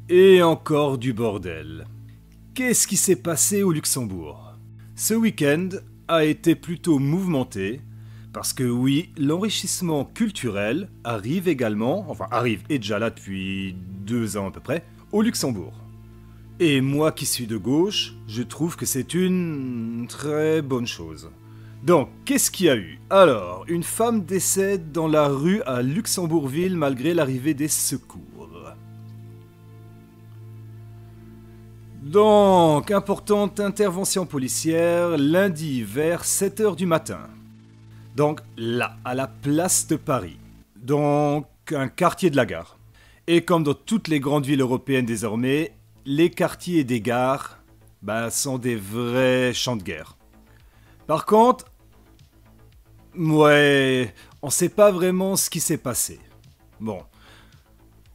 Et encore du bordel. Qu'est-ce qui s'est passé au Luxembourg? Ce week-end a été plutôt mouvementé, parce que oui, l'enrichissement culturel arrive également, enfin arrive et déjà là depuis 2 ans à peu près, au Luxembourg. Et moi qui suis de gauche, je trouve que c'est une très bonne chose. Donc, qu'est-ce qu'il y a eu? Alors, une femme décède dans la rue à Luxembourgville malgré l'arrivée des secours. Donc, importante intervention policière lundi vers 7h du matin. Donc là, à la place de Paris. Donc, un quartier de la gare. Et comme dans toutes les grandes villes européennes désormais, les quartiers des gares sont des vrais champs de guerre. Par contre, ouais, on sait pas vraiment ce qui s'est passé. Bon.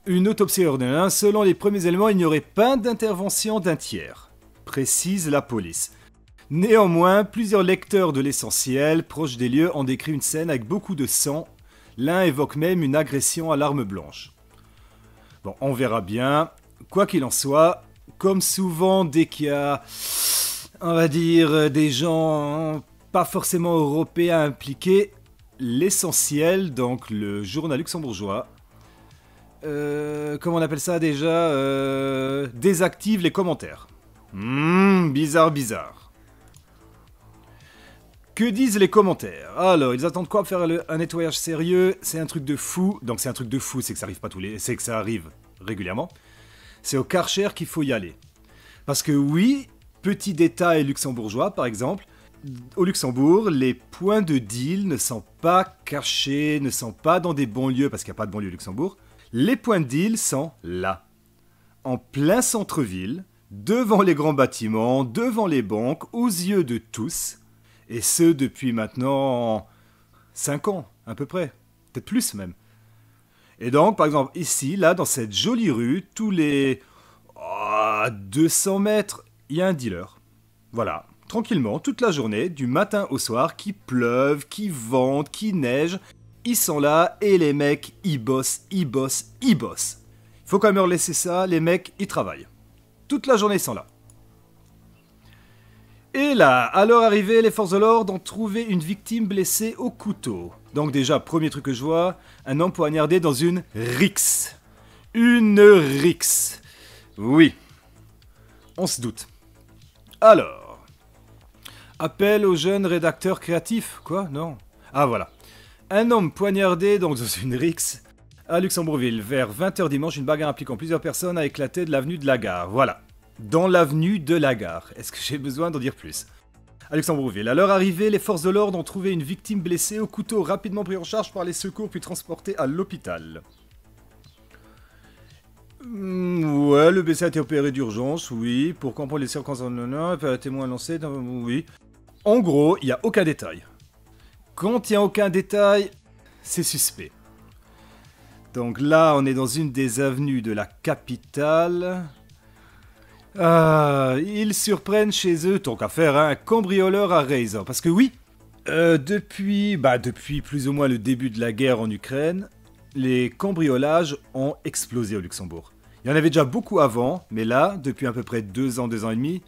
Une autopsie ordonnée, selon les premiers éléments, il n'y aurait pas d'intervention d'un tiers, précise la police. Néanmoins, plusieurs lecteurs de l'essentiel, proches des lieux, ont décrit une scène avec beaucoup de sang. L'un évoque même une agression à l'arme blanche. Bon, on verra bien. Quoi qu'il en soit, comme souvent dès qu'il y a, on va dire, des gens pas forcément européens impliqués, l'essentiel, donc le journal luxembourgeois, comment on appelle ça déjà, désactive les commentaires. Bizarre. Que disent les commentaires? Alors, ils attendent quoi pour faire un nettoyage sérieux? C'est un truc de fou. Donc c'est un truc de fou, c'est que ça arrive pas c'est que ça arrive régulièrement. C'est au Karcher qu'il faut y aller. Parce que oui, petit détail luxembourgeois par exemple, au Luxembourg, les points de deal ne sont pas cachés, ne sont pas dans des banlieues, parce qu'il n'y a pas de banlieue au Luxembourg. Les points de deal sont là, en plein centre-ville, devant les grands bâtiments, devant les banques, aux yeux de tous, et ce depuis maintenant 5 ans, à peu près, peut-être plus même. Et donc, par exemple, ici, là, dans cette jolie rue, tous les 200 mètres, il y a un dealer. Voilà, tranquillement, toute la journée, du matin au soir, qui pleuve, qui vente, qui neige. Ils sont là et les mecs, ils bossent. Faut quand même leur laisser ça, les mecs, ils travaillent. Toute la journée, ils sont là. Et là, à leur arrivée, les forces de l'ordre ont trouvé une victime blessée au couteau. Donc déjà, premier truc que je vois, un homme poignardé dans une rixe. Une rixe. Oui. On se doute. Alors. Appel aux jeunes rédacteurs créatifs. Quoi? Non. Ah voilà. Un homme poignardé donc dans une rixe à Luxembourgville. Vers 20h dimanche, une bagarre impliquant plusieurs personnes a éclaté de l'avenue de la Gare. Voilà. Dans l'avenue de la Gare. Est-ce que j'ai besoin d'en dire plus? À Luxembourgville. À leur arrivée, les forces de l'ordre ont trouvé une victime blessée au couteau, rapidement pris en charge par les secours puis transportée à l'hôpital. Ouais, le blessé a été opéré d'urgence, oui. Pour comprendre les circonstances, un témoin lancé, oui. En gros, il n'y a aucun détail. Quand il n'y a aucun détail, c'est suspect. Donc là, on est dans une des avenues de la capitale. Ils surprennent chez eux, tant qu'à faire, un cambrioleur à Razor. Parce que oui, depuis plus ou moins le début de la guerre en Ukraine, les cambriolages ont explosé au Luxembourg. Il y en avait déjà beaucoup avant, mais là, depuis à peu près 2 ans, 2 ans et demi,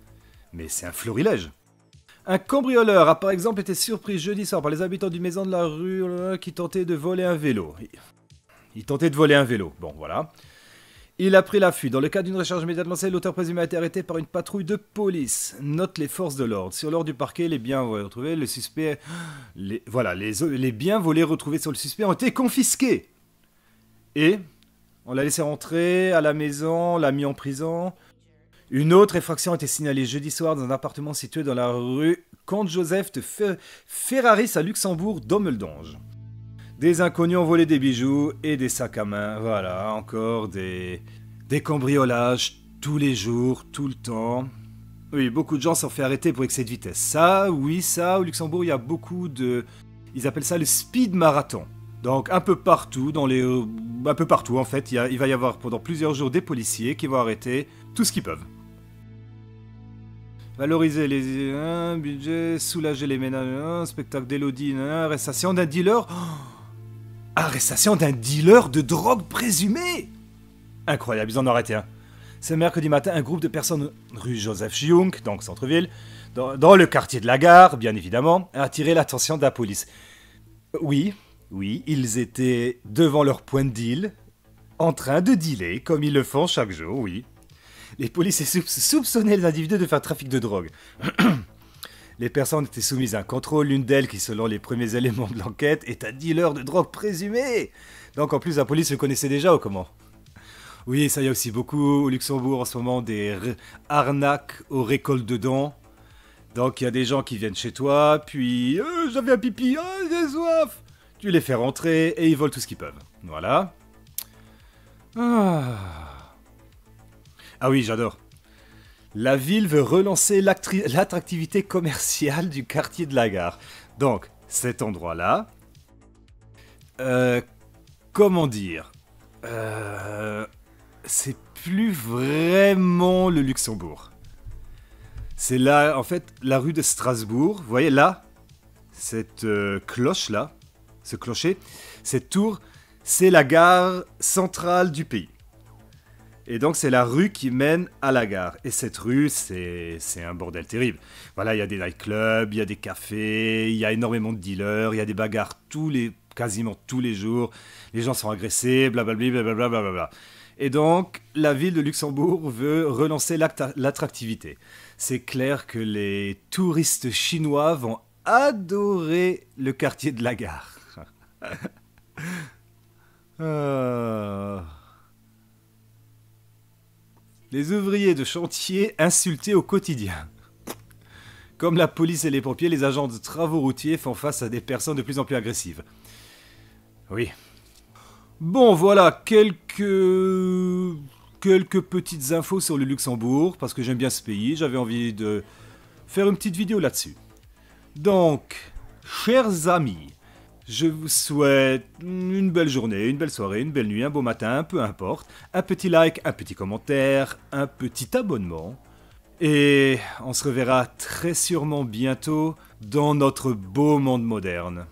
mais c'est un florilège. Un cambrioleur a par exemple été surpris jeudi soir par les habitants d'une maison de la rue qui tentaient de voler un vélo. Il tentait de voler un vélo, bon voilà. Il a pris la fuite. Dans le cadre d'une recherche immédiate lancée, l'auteur présumé a été arrêté par une patrouille de police. Note les forces de l'ordre. Sur l'ordre du parquet, les biens retrouvés, le suspect... Les biens volés retrouvés sur le suspect ont été confisqués. Et on l'a laissé rentrer à la maison, on l'a mis en prison. Une autre effraction a été signalée jeudi soir dans un appartement situé dans la rue Comte-Joseph de Ferraris à Luxembourg, Dommeldange. Des inconnus ont volé des bijoux et des sacs à main. Voilà, encore des cambriolages tous les jours, tout le temps. Oui, beaucoup de gens s'en fait arrêter pour excès de vitesse. Ça, au Luxembourg, il y a beaucoup de... Ils appellent ça le speed marathon. Donc un peu partout, un peu partout en fait, il va y avoir pendant plusieurs jours des policiers qui vont arrêter tout ce qu'ils peuvent. Valoriser les budgets, soulager les ménages, spectacle d'Élodie, arrestation d'un dealer. Arrestation d'un dealer de drogue présumée. Incroyable, ils en ont arrêté un. Ce mercredi matin, un groupe de personnes rue Joseph Jung, donc centre-ville, dans le quartier de la gare, bien évidemment, a attiré l'attention de la police. Oui, oui, ils étaient devant leur point de deal, en train de dealer, comme ils le font chaque jour, oui. Les policiers soupçonnaient les individus de faire trafic de drogue. Les personnes étaient soumises à un contrôle, l'une d'elles, qui selon les premiers éléments de l'enquête, est un dealer de drogue présumé. Donc en plus, la police le connaissait déjà ou comment? Oui, ça y a aussi beaucoup au Luxembourg en ce moment, des arnaques aux récoltes de dons. Donc il y a des gens qui viennent chez toi, puis j'avais un pipi, j'ai soif. Tu les fais rentrer et ils volent tout ce qu'ils peuvent. Voilà. Ah oui, j'adore. La ville veut relancer l'attractivité commerciale du quartier de la gare. Donc, cet endroit-là, comment dire, c'est plus vraiment le Luxembourg. C'est là, en fait, la rue de Strasbourg. Vous voyez là, cette cloche-là, ce clocher, cette tour, c'est la gare centrale du pays. Et donc c'est la rue qui mène à la gare. Et cette rue, c'est un bordel terrible. Voilà, il y a des nightclubs, il y a des cafés, il y a énormément de dealers, il y a des bagarres quasiment tous les jours. Les gens sont agressés, blablabla, blablabla. Et donc, la ville de Luxembourg veut relancer l'attractivité. C'est clair que les touristes chinois vont adorer le quartier de la gare. Les ouvriers de chantier insultés au quotidien. Comme la police et les pompiers, les agents de travaux routiers font face à des personnes de plus en plus agressives. Oui. Bon, voilà, quelques petites infos sur le Luxembourg, parce que j'aime bien ce pays, j'avais envie de faire une petite vidéo là-dessus. Donc, chers amis, je vous souhaite une belle journée, une belle soirée, une belle nuit, un beau matin, peu importe. Un petit like, un petit commentaire, un petit abonnement. Et on se reverra très sûrement bientôt dans notre beau monde moderne.